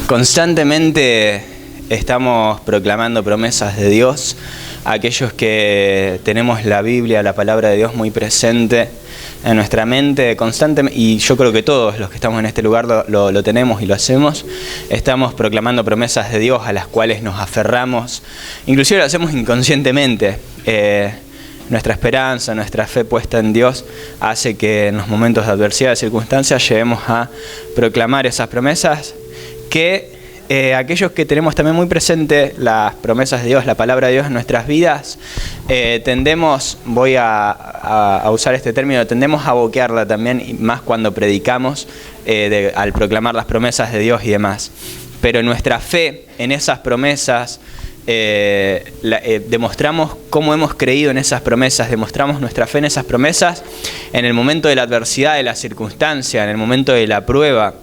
Constantemente estamos proclamando promesas de Dios, aquellos que tenemos la Biblia, la palabra de Dios muy presente en nuestra mente constantemente, y yo creo que todos los que estamos en este lugar lo tenemos y lo hacemos. Estamos proclamando promesas de Dios a las cuales nos aferramos, inclusive lo hacemos inconscientemente. Nuestra esperanza, nuestra fe puesta en Dios hace que en los momentos de adversidad, de circunstancias, lleguemos a proclamar esas promesas que aquellos que tenemos también muy presente las promesas de Dios, la palabra de Dios en nuestras vidas, tendemos, voy a usar este término, tendemos a boquearla también, y más cuando predicamos, al proclamar las promesas de Dios y demás. Pero nuestra fe en esas promesas, demostramos cómo hemos creído en esas promesas, demostramos nuestra fe en esas promesas en el momento de la adversidad, de la circunstancia, en el momento de la prueba.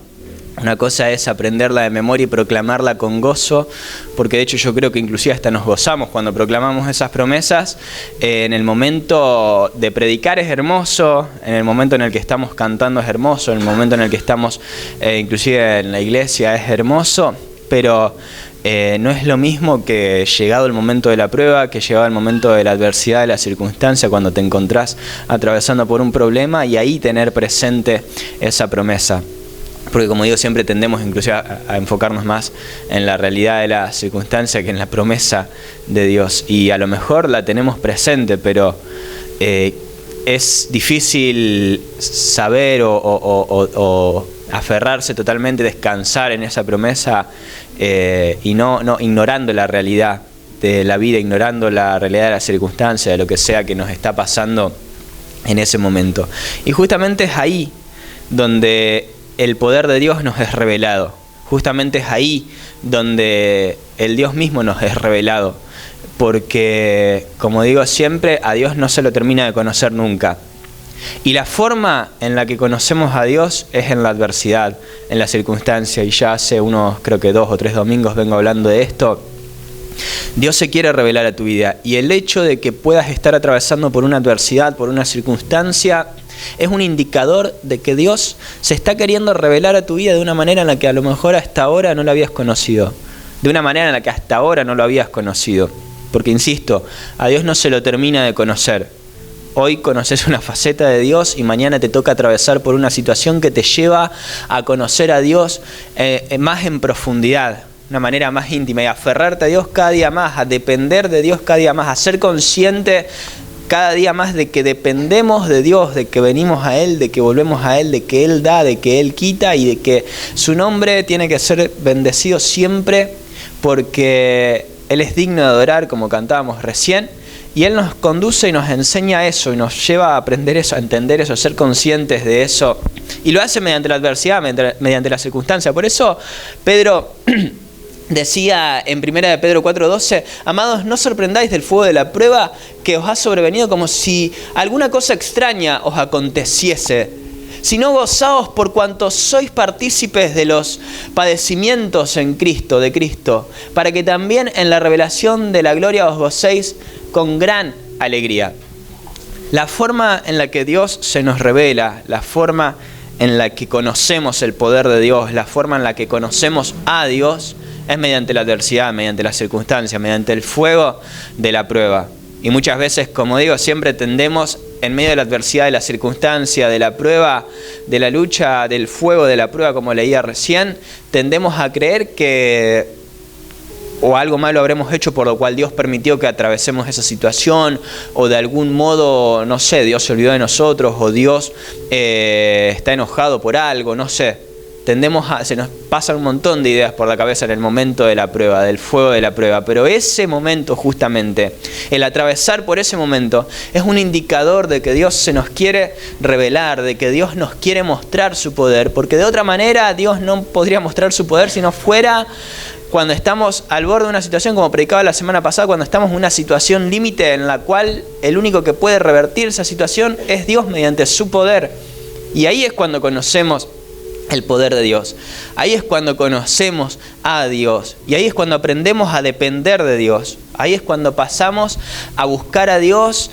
Una cosa es aprenderla de memoria y proclamarla con gozo, porque de hecho yo creo que inclusive hasta nos gozamos cuando proclamamos esas promesas. En el momento de predicar es hermoso, en el momento en el que estamos cantando es hermoso, en el momento en el que estamos inclusive en la iglesia es hermoso, pero no es lo mismo que llegado el momento de la prueba, que llegado el momento de la adversidad, de la circunstancia, cuando te encontrás atravesando por un problema y ahí tener presente esa promesa. Porque como digo, siempre tendemos inclusive a enfocarnos más en la realidad de la circunstancia que en la promesa de Dios. Y a lo mejor la tenemos presente, pero es difícil saber o aferrarse totalmente, descansar en esa promesa y no ignorando la realidad de la vida, ignorando la realidad de la circunstancia, de lo que sea que nos está pasando en ese momento. Y justamente es ahí donde el poder de Dios nos es revelado. Justamente es ahí donde el Dios mismo nos es revelado. Porque, como digo siempre, a Dios no se lo termina de conocer nunca. Y la forma en la que conocemos a Dios es en la adversidad, en la circunstancia. Y ya hace unos, creo que 2 o 3 domingos vengo hablando de esto. Dios se quiere revelar a tu vida. Y el hecho de que puedas estar atravesando por una adversidad, por una circunstancia, es un indicador de que Dios se está queriendo revelar a tu vida de una manera en la que a lo mejor hasta ahora no lo habías conocido. De una manera en la que hasta ahora no lo habías conocido. Porque, insisto, a Dios no se lo termina de conocer. Hoy conoces una faceta de Dios y mañana te toca atravesar por una situación que te lleva a conocer a Dios más en profundidad, de una manera más íntima, y a aferrarte a Dios cada día más, a depender de Dios cada día más, a ser consciente cada día más de que dependemos de Dios, de que venimos a Él, de que volvemos a Él, de que Él da, de que Él quita y de que su nombre tiene que ser bendecido siempre porque Él es digno de adorar, como cantábamos recién, y Él nos conduce y nos enseña eso y nos lleva a aprender eso, a entender eso, a ser conscientes de eso, y lo hace mediante la adversidad, mediante la circunstancia. Por eso Pedro decía en 1 de Pedro 4:12, amados, no sorprendáis del fuego de la prueba que os ha sobrevenido como si alguna cosa extraña os aconteciese, sino gozaos por cuanto sois partícipes de los padecimientos en Cristo, de Cristo, para que también en la revelación de la gloria os gocéis con gran alegría. La forma en la que Dios se nos revela, la forma en la que conocemos el poder de Dios, la forma en la que conocemos a Dios, es mediante la adversidad, mediante las circunstancias, mediante el fuego de la prueba. Y muchas veces, como digo, siempre tendemos, en medio de la adversidad, de la circunstancia, de la prueba, de la lucha, del fuego de la prueba, como leía recién, tendemos a creer que o algo malo habremos hecho por lo cual Dios permitió que atravesemos esa situación, o de algún modo, no sé, Dios se olvidó de nosotros, o Dios está enojado por algo, no sé. Se nos pasan un montón de ideas por la cabeza en el momento de la prueba, del fuego de la prueba, pero ese momento justamente, el atravesar por ese momento, es un indicador de que Dios se nos quiere revelar, de que Dios nos quiere mostrar su poder, porque de otra manera Dios no podría mostrar su poder si no fuera cuando estamos al borde de una situación, como predicaba la semana pasada, cuando estamos en una situación límite en la cual el único que puede revertir esa situación es Dios mediante su poder. Y ahí es cuando conocemos el poder de Dios. Ahí es cuando conocemos a Dios. Y ahí es cuando aprendemos a depender de Dios. Ahí es cuando pasamos a buscar a Dios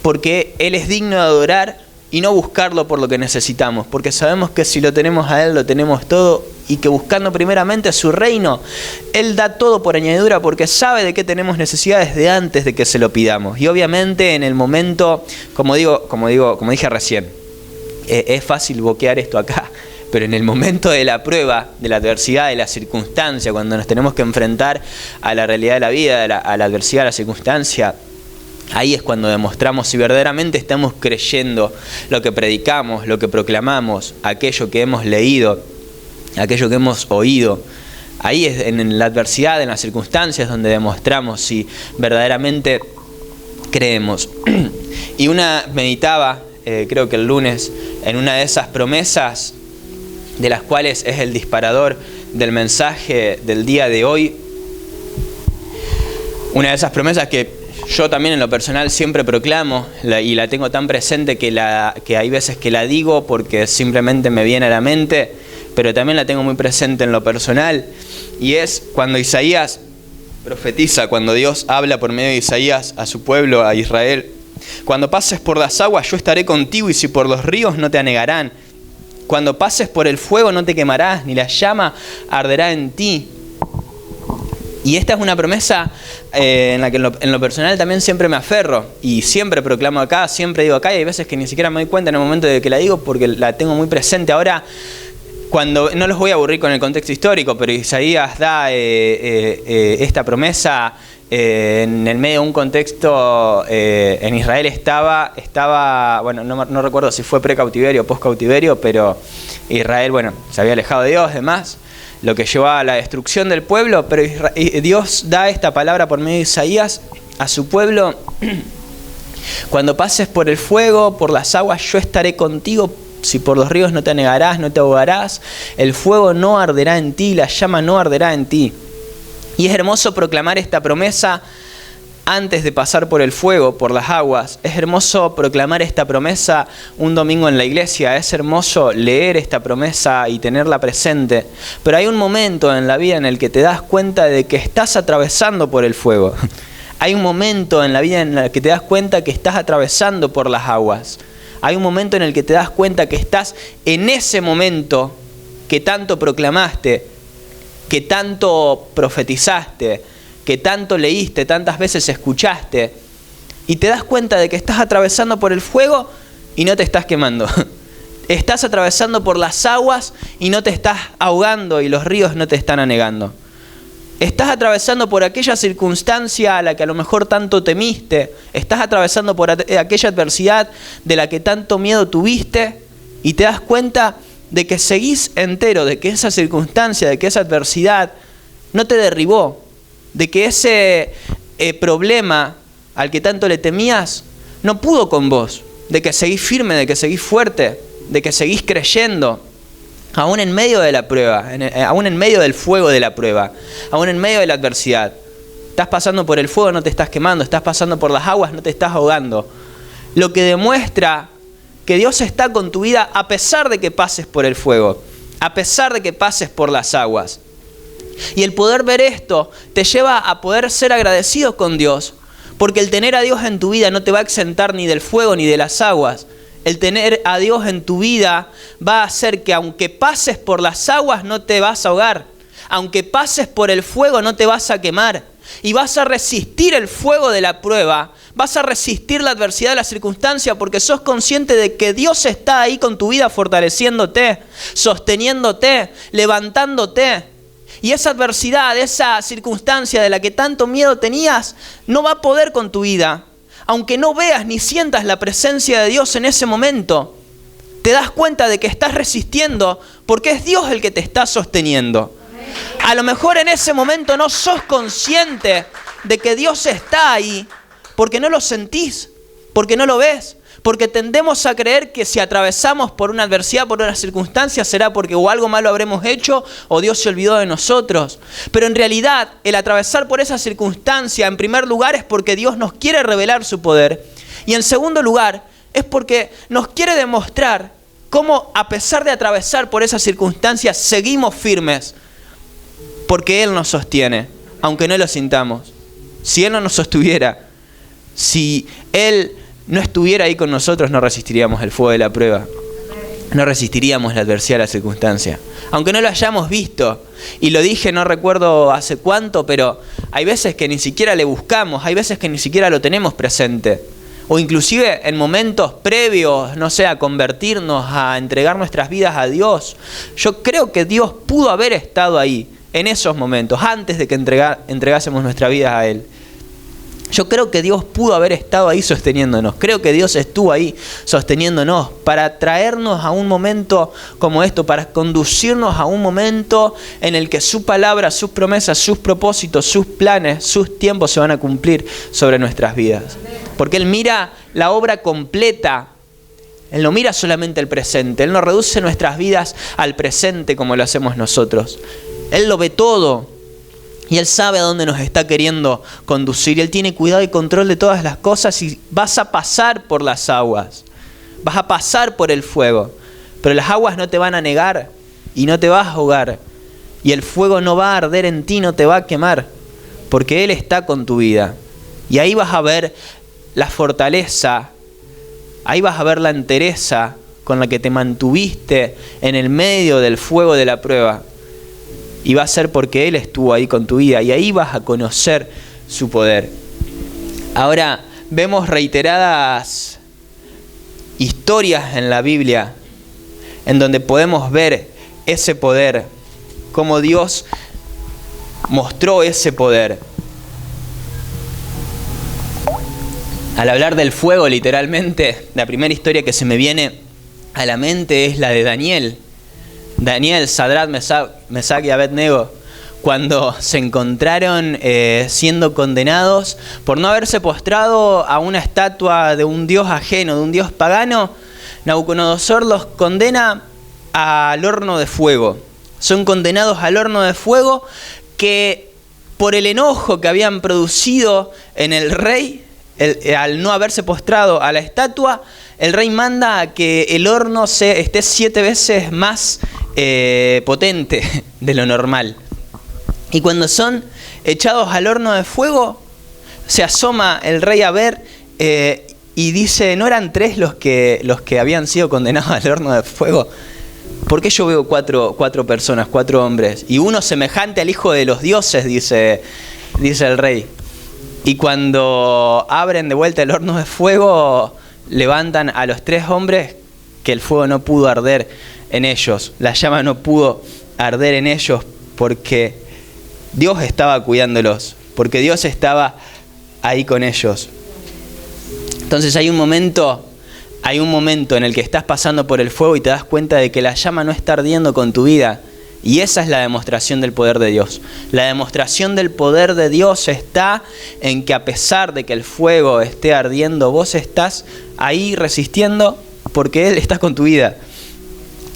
porque Él es digno de adorar y no buscarlo por lo que necesitamos, porque sabemos que si lo tenemos a Él, lo tenemos todo, y que buscando primeramente su reino, Él da todo por añadidura, porque sabe de qué tenemos necesidad desde antes de que se lo pidamos. Y obviamente en el momento, como dije recién, es fácil boquear esto acá, pero en el momento de la prueba, de la adversidad, de la circunstancia, cuando nos tenemos que enfrentar a la realidad de la vida, a la adversidad, a la circunstancia, ahí es cuando demostramos si verdaderamente estamos creyendo lo que predicamos, lo que proclamamos, aquello que hemos leído, aquello que hemos oído. Ahí es en la adversidad, en las circunstancias, donde demostramos si verdaderamente creemos. Y meditaba, creo que el lunes, en una de esas promesas, de las cuales es el disparador del mensaje del día de hoy. Una de esas promesas que yo también en lo personal siempre proclamo y la tengo tan presente que hay veces que la digo porque simplemente me viene a la mente, pero también la tengo muy presente en lo personal, y es cuando Isaías profetiza, cuando Dios habla por medio de Isaías a su pueblo, a Israel: cuando pases por las aguas yo estaré contigo, y si por los ríos no te anegarán. Cuando pases por el fuego no te quemarás, ni la llama arderá en ti. Y esta es una promesa en la que en lo personal también siempre me aferro, y siempre proclamo acá, siempre digo acá, y hay veces que ni siquiera me doy cuenta en el momento de que la digo porque la tengo muy presente. Ahora, no los voy a aburrir con el contexto histórico, pero Isaías da esta promesa en el medio de un contexto. En Israel estaba bueno, no recuerdo si fue pre-cautiverio o post-cautiverio, pero Israel, se había alejado de Dios, demás, lo que llevaba a la destrucción del pueblo, pero Dios da esta palabra por medio de Isaías a su pueblo: cuando pases por el fuego, por las aguas, yo estaré contigo. Si por los ríos no te anegarás, no te ahogarás, el fuego no arderá en ti, la llama no arderá en ti. Y es hermoso proclamar esta promesa antes de pasar por el fuego, por las aguas. Es hermoso proclamar esta promesa un domingo en la iglesia. Es hermoso leer esta promesa y tenerla presente. Pero hay un momento en la vida en el que te das cuenta de que estás atravesando por el fuego. Hay un momento en la vida en el que te das cuenta que estás atravesando por las aguas. Hay un momento en el que te das cuenta que estás en ese momento que tanto proclamaste, que tanto profetizaste, que tanto leíste, tantas veces escuchaste, y te das cuenta de que estás atravesando por el fuego y no te estás quemando. Estás atravesando por las aguas y no te estás ahogando, y los ríos no te están anegando. Estás atravesando por aquella circunstancia a la que a lo mejor tanto temiste. Estás atravesando por aquella adversidad de la que tanto miedo tuviste, y te das cuenta de que seguís entero, de que esa circunstancia, de que esa adversidad no te derribó, de que ese problema al que tanto le temías no pudo con vos, de que seguís firme, de que seguís fuerte, de que seguís creyendo. Aún en medio de la prueba, aún en medio del fuego de la prueba, aún en medio de la adversidad. Estás pasando por el fuego, no te estás quemando. Estás pasando por las aguas, no te estás ahogando. Lo que demuestra que Dios está con tu vida a pesar de que pases por el fuego, a pesar de que pases por las aguas. Y el poder ver esto te lleva a poder ser agradecido con Dios, porque el tener a Dios en tu vida no te va a exentar ni del fuego ni de las aguas. El tener a Dios en tu vida va a hacer que aunque pases por las aguas no te vas a ahogar. Aunque pases por el fuego no te vas a quemar. Y vas a resistir el fuego de la prueba. Vas a resistir la adversidad de la circunstancia porque sos consciente de que Dios está ahí con tu vida fortaleciéndote, sosteniéndote, levantándote. Y esa adversidad, esa circunstancia de la que tanto miedo tenías, no va a poder con tu vida. Aunque no veas ni sientas la presencia de Dios en ese momento, te das cuenta de que estás resistiendo porque es Dios el que te está sosteniendo. A lo mejor en ese momento no sos consciente de que Dios está ahí porque no lo sentís, porque no lo ves, porque tendemos a creer que si atravesamos por una adversidad, por una circunstancia, será porque o algo malo habremos hecho o Dios se olvidó de nosotros. Pero en realidad, el atravesar por esa circunstancia, en primer lugar, es porque Dios nos quiere revelar su poder. Y en segundo lugar, es porque nos quiere demostrar cómo, a pesar de atravesar por esas circunstancias, seguimos firmes. Porque Él nos sostiene, aunque no lo sintamos. Si Él no nos sostuviera, si Él no estuviera ahí con nosotros, no resistiríamos el fuego de la prueba. No resistiríamos la adversidad, la circunstancia. Aunque no lo hayamos visto, y lo dije, no recuerdo hace cuánto, pero hay veces que ni siquiera le buscamos, hay veces que ni siquiera lo tenemos presente. O inclusive en momentos previos, no sé, a convertirnos, a entregar nuestras vidas a Dios. Yo creo que Dios pudo haber estado ahí, en esos momentos, antes de que entregásemos nuestra vida a Él. Yo creo que Dios pudo haber estado ahí sosteniéndonos. Creo que Dios estuvo ahí sosteniéndonos para traernos a un momento como esto, para conducirnos a un momento en el que su palabra, sus promesas, sus propósitos, sus planes, sus tiempos se van a cumplir sobre nuestras vidas. Porque Él mira la obra completa. Él no mira solamente el presente. Él no reduce nuestras vidas al presente como lo hacemos nosotros. Él lo ve todo. Y Él sabe a dónde nos está queriendo conducir. Él tiene cuidado y control de todas las cosas y vas a pasar por las aguas. Vas a pasar por el fuego. Pero las aguas no te van a negar y no te vas a ahogar. Y el fuego no va a arder en ti, no te va a quemar. Porque Él está con tu vida. Y ahí vas a ver la fortaleza. Ahí vas a ver la entereza con la que te mantuviste en el medio del fuego de la prueba. Y va a ser porque Él estuvo ahí con tu vida. Y ahí vas a conocer su poder. Ahora, vemos reiteradas historias en la Biblia en donde podemos ver ese poder. Cómo Dios mostró ese poder. Al hablar del fuego, literalmente, la primera historia que se me viene a la mente es la de Daniel. Daniel, Sadrach, Mesach y Abednego, cuando se encontraron siendo condenados por no haberse postrado a una estatua de un dios ajeno, de un dios pagano, Nabucodonosor los condena al horno de fuego. Son condenados al horno de fuego que por el enojo que habían producido en el rey, al no haberse postrado a la estatua, el rey manda a que el horno esté 7 veces más potente de lo normal. Y cuando son echados al horno de fuego, se asoma el rey a ver y dice, ¿no eran 3 los que habían sido condenados al horno de fuego? ¿Por qué yo veo cuatro personas, 4 hombres? Y uno semejante al hijo de los dioses, dice el rey. Y cuando abren de vuelta el horno de fuego, levantan a los 3 hombres que el fuego no pudo arder en ellos. La llama no pudo arder en ellos porque Dios estaba cuidándolos, porque Dios estaba ahí con ellos. Entonces hay un momento en el que estás pasando por el fuego y te das cuenta de que la llama no está ardiendo con tu vida. Y esa es la demostración del poder de Dios. La demostración del poder de Dios está en que a pesar de que el fuego esté ardiendo, vos estás ahí resistiendo porque Él está con tu vida.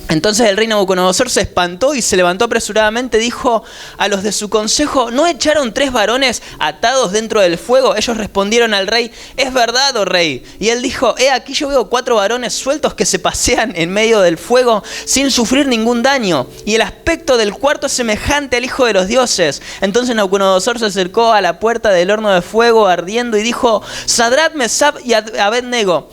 Entonces el rey Nabucodonosor se espantó y se levantó apresuradamente, dijo a los de su consejo, ¿no echaron 3 varones atados dentro del fuego? Ellos respondieron al rey, es verdad, oh rey. Y él dijo, aquí yo veo 4 varones sueltos que se pasean en medio del fuego sin sufrir ningún daño. Y el aspecto del cuarto es semejante al hijo de los dioses. Entonces Nabucodonosor se acercó a la puerta del horno de fuego ardiendo y dijo, Sadrach, Mesach y Abednego,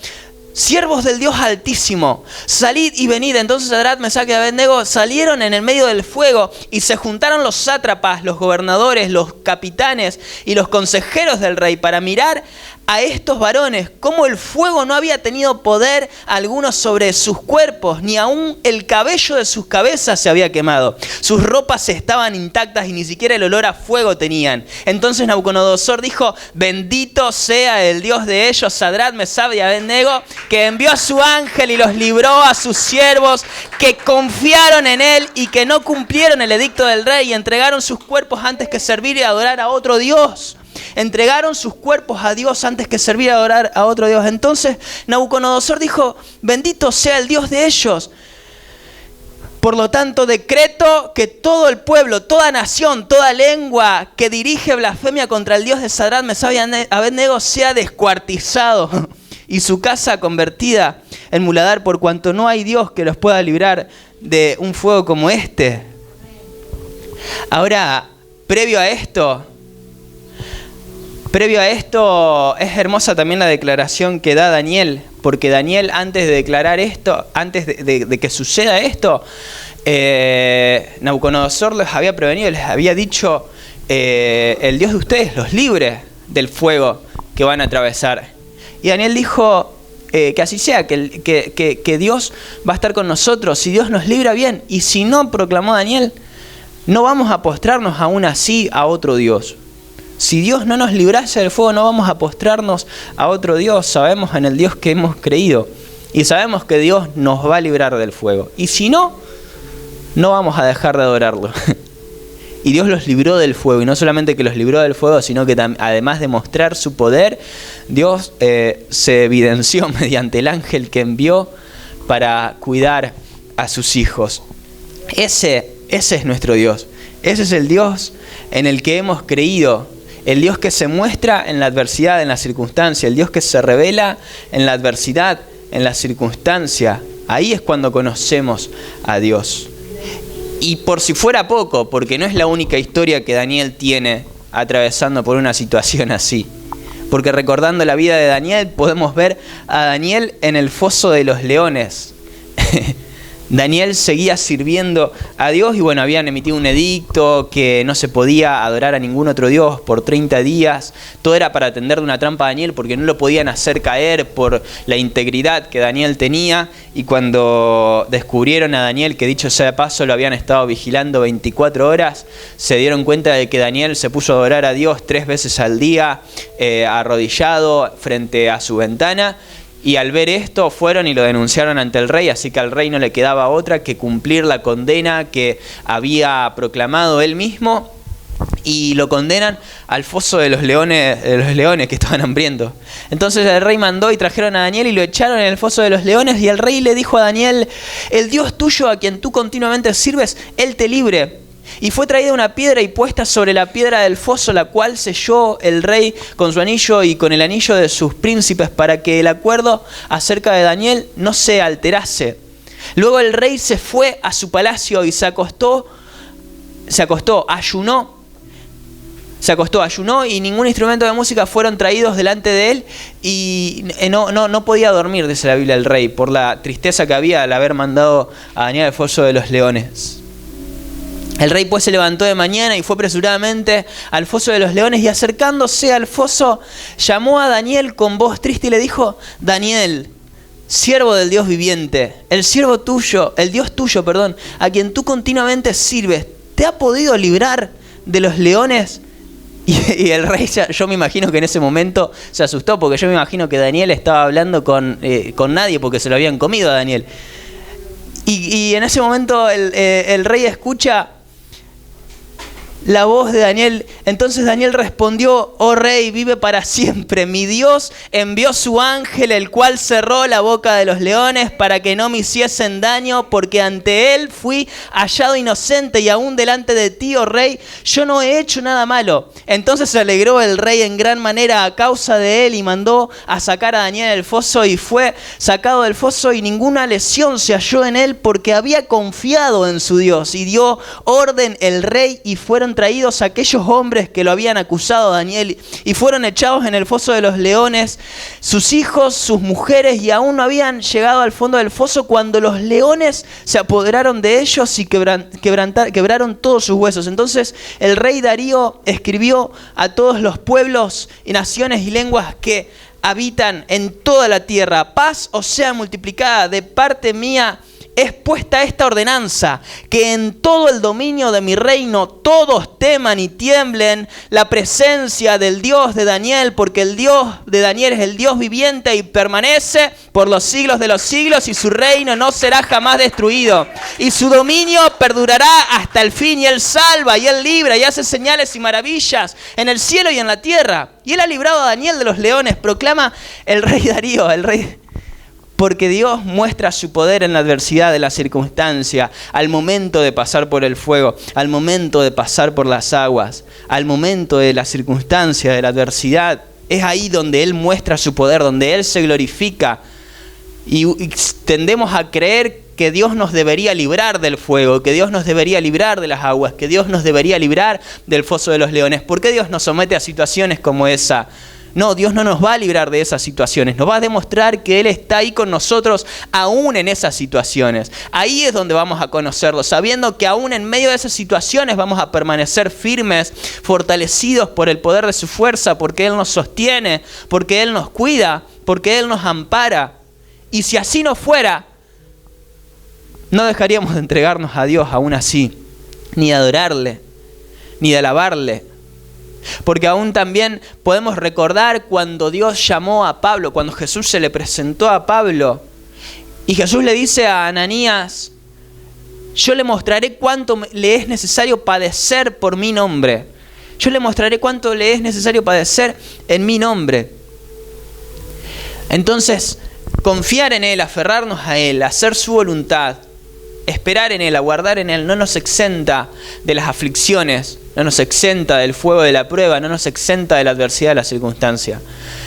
siervos del Dios Altísimo, salid y venid. Entonces Sadrach, Mesach y Abednego salieron en el medio del fuego y se juntaron los sátrapas, los gobernadores, los capitanes y los consejeros del rey para mirar a estos varones, cómo el fuego no había tenido poder alguno sobre sus cuerpos, ni aún el cabello de sus cabezas se había quemado. Sus ropas estaban intactas y ni siquiera el olor a fuego tenían. Entonces Nabucodonosor dijo, bendito sea el Dios de ellos, Sadrach, Mesach y Abednego, que envió a su ángel y los libró a sus siervos, que confiaron en él y que no cumplieron el edicto del rey y entregaron sus cuerpos antes que servir y adorar a otro Dios. Entregaron sus cuerpos a Dios antes que servir y adorar a otro Dios. Entonces Nabucodonosor dijo, bendito sea el Dios de ellos. Por lo tanto, decreto que todo el pueblo, toda nación, toda lengua que dirige blasfemia contra el Dios de Sadrach, Mesach y Abednego sea descuartizado y su casa convertida en muladar, por cuanto no hay Dios que los pueda librar de un fuego como este. Ahora, previo a esto, Previo a esto, es hermosa también la declaración que da Daniel, porque Daniel, antes de declarar esto, antes de que suceda esto, Nabucodonosor les había prevenido, les había dicho, el Dios de ustedes los libre del fuego que van a atravesar. Y Daniel dijo, que así sea, que Dios va a estar con nosotros, si Dios nos libra bien, y si no, proclamó Daniel, no vamos a postrarnos aún así a otro Dios. Si Dios no nos librase del fuego, no vamos a postrarnos a otro Dios. Sabemos en el Dios que hemos creído y sabemos que Dios nos va a librar del fuego. Y si no, no vamos a dejar de adorarlo. Y Dios los libró del fuego, y no solamente que los libró del fuego, sino que además de mostrar su poder, Dios se evidenció mediante el ángel que envió para cuidar a sus hijos. Ese es nuestro Dios. Ese es el Dios en el que hemos creído. El Dios que se muestra en la adversidad, en la circunstancia. El Dios que se revela en la adversidad, en la circunstancia. Ahí es cuando conocemos a Dios. Y por si fuera poco, porque no es la única historia que Daniel tiene atravesando por una situación así. Porque recordando la vida de Daniel, podemos ver a Daniel en el foso de los leones. Daniel seguía sirviendo a Dios y bueno, habían emitido un edicto que no se podía adorar a ningún otro Dios por 30 días. Todo era para tender de una trampa a Daniel porque no lo podían hacer caer por la integridad que Daniel tenía. Y cuando descubrieron a Daniel, que dicho sea de paso lo habían estado vigilando 24 horas, se dieron cuenta de que Daniel se puso a adorar a Dios 3 veces al día, arrodillado frente a su ventana. Y al ver esto fueron y lo denunciaron ante el rey, así que al rey no le quedaba otra que cumplir la condena que había proclamado él mismo, y lo condenan al foso de los leones que estaban hambrientos. Entonces el rey mandó y trajeron a Daniel y lo echaron en el foso de los leones, y el rey le dijo a Daniel: el Dios tuyo a quien tú continuamente sirves, él te libre. Y fue traída una piedra y puesta sobre la piedra del foso, la cual selló el rey con su anillo y con el anillo de sus príncipes, para que el acuerdo acerca de Daniel no se alterase. Luego el rey se fue a su palacio y se acostó, ayunó, y ningún instrumento de música fueron traídos delante de él, y no podía dormir, dice la Biblia, el rey, por la tristeza que había al haber mandado a Daniel al foso de los leones. El rey pues se levantó de mañana y fue apresuradamente al foso de los leones, y acercándose al foso llamó a Daniel con voz triste y le dijo: Daniel, siervo del Dios viviente, el Dios tuyo, a quien tú continuamente sirves, ¿te ha podido librar de los leones? Y el rey, yo me imagino que en ese momento se asustó, porque yo me imagino que Daniel estaba hablando con nadie, porque se lo habían comido a Daniel. Y en ese momento el rey escucha la voz de Daniel. Entonces Daniel respondió: oh rey, vive para siempre. Mi Dios envió su ángel, el cual cerró la boca de los leones para que no me hiciesen daño, porque ante él fui hallado inocente, y aún delante de ti, oh rey, yo no he hecho nada malo. Entonces se alegró el rey en gran manera a causa de él, y mandó a sacar a Daniel del foso, y fue sacado del foso, y ninguna lesión se halló en él, porque había confiado en su Dios. Y dio orden el rey, y fueron traídos aquellos hombres que lo habían acusado a Daniel, y fueron echados en el foso de los leones, sus hijos, sus mujeres, y aún no habían llegado al fondo del foso cuando los leones se apoderaron de ellos y quebraron todos sus huesos. Entonces el rey Darío escribió a todos los pueblos y naciones y lenguas que habitan en toda la tierra: paz os sea multiplicada de parte mía. Es puesta esta ordenanza, que en todo el dominio de mi reino todos teman y tiemblen la presencia del Dios de Daniel, porque el Dios de Daniel es el Dios viviente y permanece por los siglos de los siglos, y su reino no será jamás destruido, y su dominio perdurará hasta el fin, y él salva, y él libra, y hace señales y maravillas en el cielo y en la tierra. Y él ha librado a Daniel de los leones, proclama el rey Darío, porque Dios muestra su poder en la adversidad de la circunstancia, al momento de pasar por el fuego, al momento de pasar por las aguas, al momento de la circunstancia, de la adversidad. Es ahí donde Él muestra su poder, donde Él se glorifica. Y tendemos a creer que Dios nos debería librar del fuego, que Dios nos debería librar de las aguas, que Dios nos debería librar del foso de los leones. ¿Por qué Dios nos somete a situaciones como esa? No, Dios no nos va a librar de esas situaciones, nos va a demostrar que Él está ahí con nosotros aún en esas situaciones. Ahí es donde vamos a conocerlo, sabiendo que aún en medio de esas situaciones vamos a permanecer firmes, fortalecidos por el poder de su fuerza, porque Él nos sostiene, porque Él nos cuida, porque Él nos ampara. Y si así no fuera, no dejaríamos de entregarnos a Dios aún así, ni de adorarle, ni de alabarle. Porque aún también podemos recordar cuando Dios llamó a Pablo, cuando Jesús se le presentó a Pablo. Y Jesús le dice a Ananías, yo le mostraré cuánto le es necesario padecer por mi nombre. Yo le mostraré cuánto le es necesario padecer en mi nombre. Entonces, confiar en Él, aferrarnos a Él, hacer su voluntad, esperar en Él, aguardar en Él, no nos exenta de las aflicciones, no nos exenta del fuego de la prueba, no nos exenta de la adversidad de la circunstancia.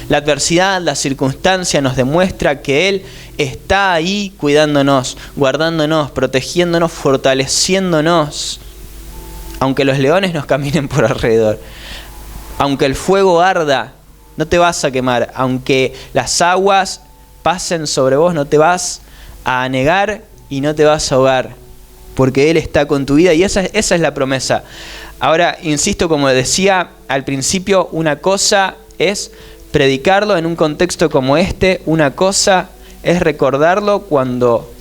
La adversidad, la circunstancia nos demuestra que Él está ahí cuidándonos, guardándonos, protegiéndonos, fortaleciéndonos. Aunque los leones nos caminen por alrededor, aunque el fuego arda, no te vas a quemar. Aunque las aguas pasen sobre vos, no te vas a anegar y no te vas a ahogar, porque Él está con tu vida y esa es la promesa. Ahora, insisto, como decía al principio, una cosa es predicarlo en un contexto como este, una cosa es recordarlo cuando,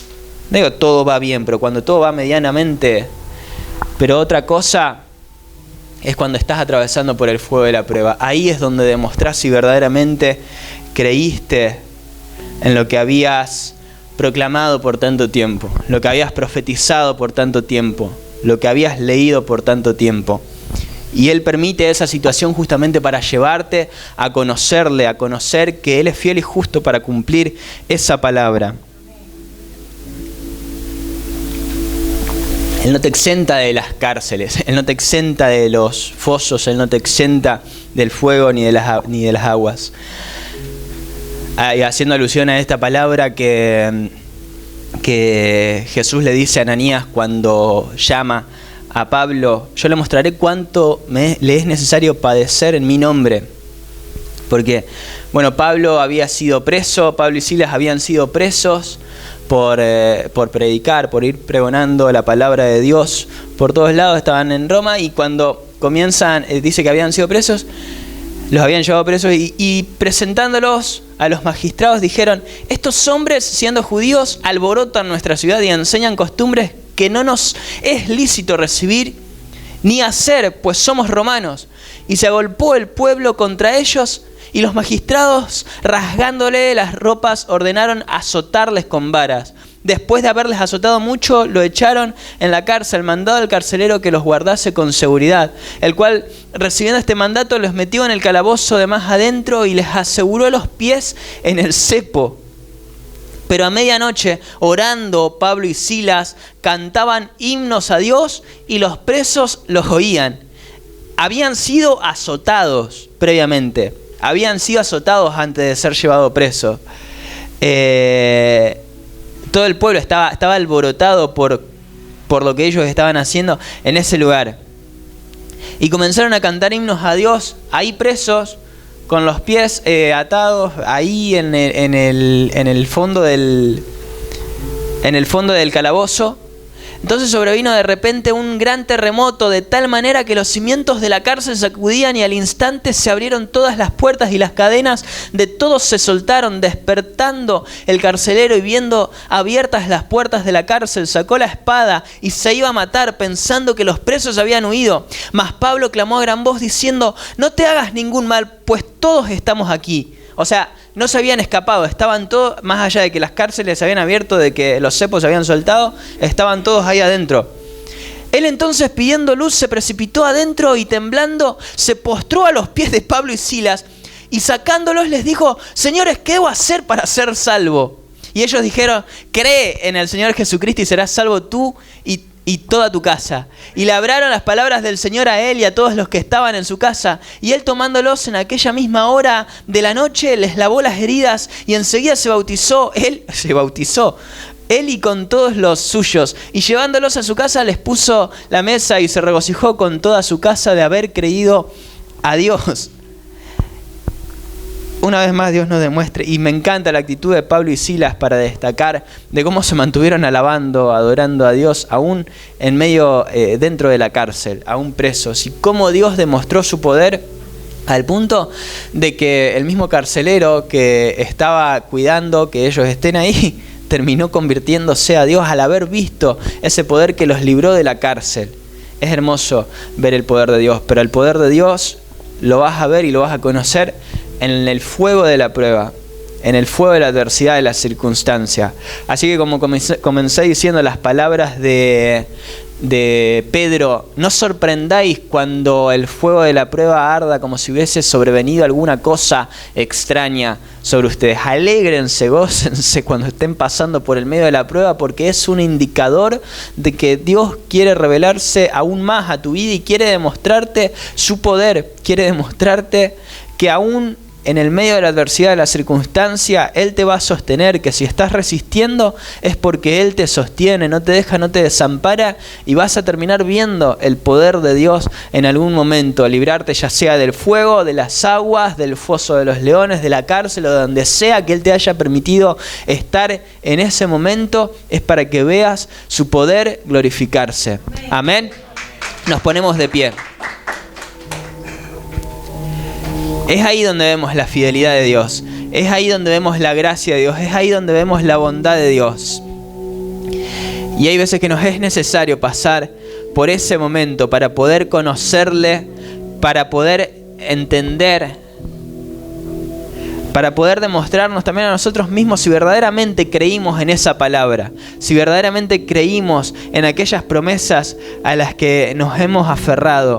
no digo todo va bien, pero cuando todo va medianamente, pero otra cosa es cuando estás atravesando por el fuego de la prueba. Ahí es donde demostrás si verdaderamente creíste en lo que habías proclamado por tanto tiempo, lo que habías profetizado por tanto tiempo, lo que habías leído por tanto tiempo. Y Él permite esa situación justamente para llevarte a conocerle, a conocer que Él es fiel y justo para cumplir esa palabra. Él no te exenta de las cárceles, Él no te exenta de los fosos, Él no te exenta del fuego ni de las aguas. Y haciendo alusión a esta palabra que Jesús le dice a Ananías cuando llama a Pablo, yo le mostraré cuánto le es necesario padecer en mi nombre. Porque, bueno, Pablo había sido preso, Pablo y Silas habían sido presos por predicar, por ir pregonando la palabra de Dios por todos lados, estaban en Roma y cuando comienzan, dice que habían sido presos, los habían llevado presos y presentándolos a los magistrados dijeron, estos hombres siendo judíos alborotan nuestra ciudad y enseñan costumbres que no nos es lícito recibir ni hacer, pues somos romanos. Y se agolpó el pueblo contra ellos y los magistrados, rasgándole las ropas, ordenaron azotarles con varas. Después de haberles azotado mucho, lo echaron en la cárcel, mandado al carcelero que los guardase con seguridad, el cual, recibiendo este mandato, los metió en el calabozo de más adentro y les aseguró los pies en el cepo. Pero a medianoche, orando, Pablo y Silas cantaban himnos a Dios y los presos los oían. Habían sido azotados previamente, habían sido azotados antes de ser llevados presos. Todo el pueblo estaba alborotado por lo que ellos estaban haciendo en ese lugar. Y comenzaron a cantar himnos a Dios, ahí presos, con los pies atados, ahí en el fondo del calabozo. Entonces sobrevino de repente un gran terremoto, de tal manera que los cimientos de la cárcel sacudían y al instante se abrieron todas las puertas y las cadenas de todos se soltaron. Despertando el carcelero y viendo abiertas las puertas de la cárcel, sacó la espada y se iba a matar, pensando que los presos habían huido. Mas Pablo clamó a gran voz diciendo, no te hagas ningún mal, pues todos estamos aquí. O sea, no se habían escapado, estaban todos, más allá de que las cárceles se habían abierto, de que los cepos se habían soltado, estaban todos ahí adentro. Él entonces, pidiendo luz, se precipitó adentro y temblando, se postró a los pies de Pablo y Silas y sacándolos les dijo, señores, ¿qué debo hacer para ser salvo? Y ellos dijeron, cree en el Señor Jesucristo y serás salvo tú y toda tu casa. Y le hablaron las palabras del Señor a él y a todos los que estaban en su casa. Y él, tomándolos en aquella misma hora de la noche, les lavó las heridas y enseguida se bautizó. Él se bautizó. él y con todos los suyos, y llevándolos a su casa les puso la mesa y se regocijó con toda su casa de haber creído a Dios. Una vez más Dios nos demuestre, y me encanta la actitud de Pablo y Silas para destacar de cómo se mantuvieron alabando, adorando a Dios, aún en medio, dentro de la cárcel, aún presos, y cómo Dios demostró su poder al punto de que el mismo carcelero que estaba cuidando que ellos estén ahí, terminó convirtiéndose a Dios al haber visto ese poder que los libró de la cárcel. Es hermoso ver el poder de Dios, pero el poder de Dios lo vas a ver y lo vas a conocer en el fuego de la prueba, en el fuego de la adversidad, de la circunstancia. Así que como comencé diciendo las palabras de Pedro, no sorprendáis cuando el fuego de la prueba arda como si hubiese sobrevenido alguna cosa extraña sobre ustedes. Alégrense, gócense cuando estén pasando por el medio de la prueba, porque es un indicador de que Dios quiere revelarse aún más a tu vida y quiere demostrarte su poder, quiere demostrarte que aún en el medio de la adversidad, de la circunstancia, Él te va a sostener, que si estás resistiendo es porque Él te sostiene, no te deja, no te desampara, y vas a terminar viendo el poder de Dios en algún momento, librarte ya sea del fuego, de las aguas, del foso de los leones, de la cárcel o de donde sea que Él te haya permitido estar en ese momento, es para que veas su poder glorificarse. Amén. Nos ponemos de pie. Es ahí donde vemos la fidelidad de Dios, es ahí donde vemos la gracia de Dios, es ahí donde vemos la bondad de Dios. Y hay veces que nos es necesario pasar por ese momento para poder conocerle, para poder entender, para poder demostrarnos también a nosotros mismos si verdaderamente creímos en esa palabra, si verdaderamente creímos en aquellas promesas a las que nos hemos aferrado.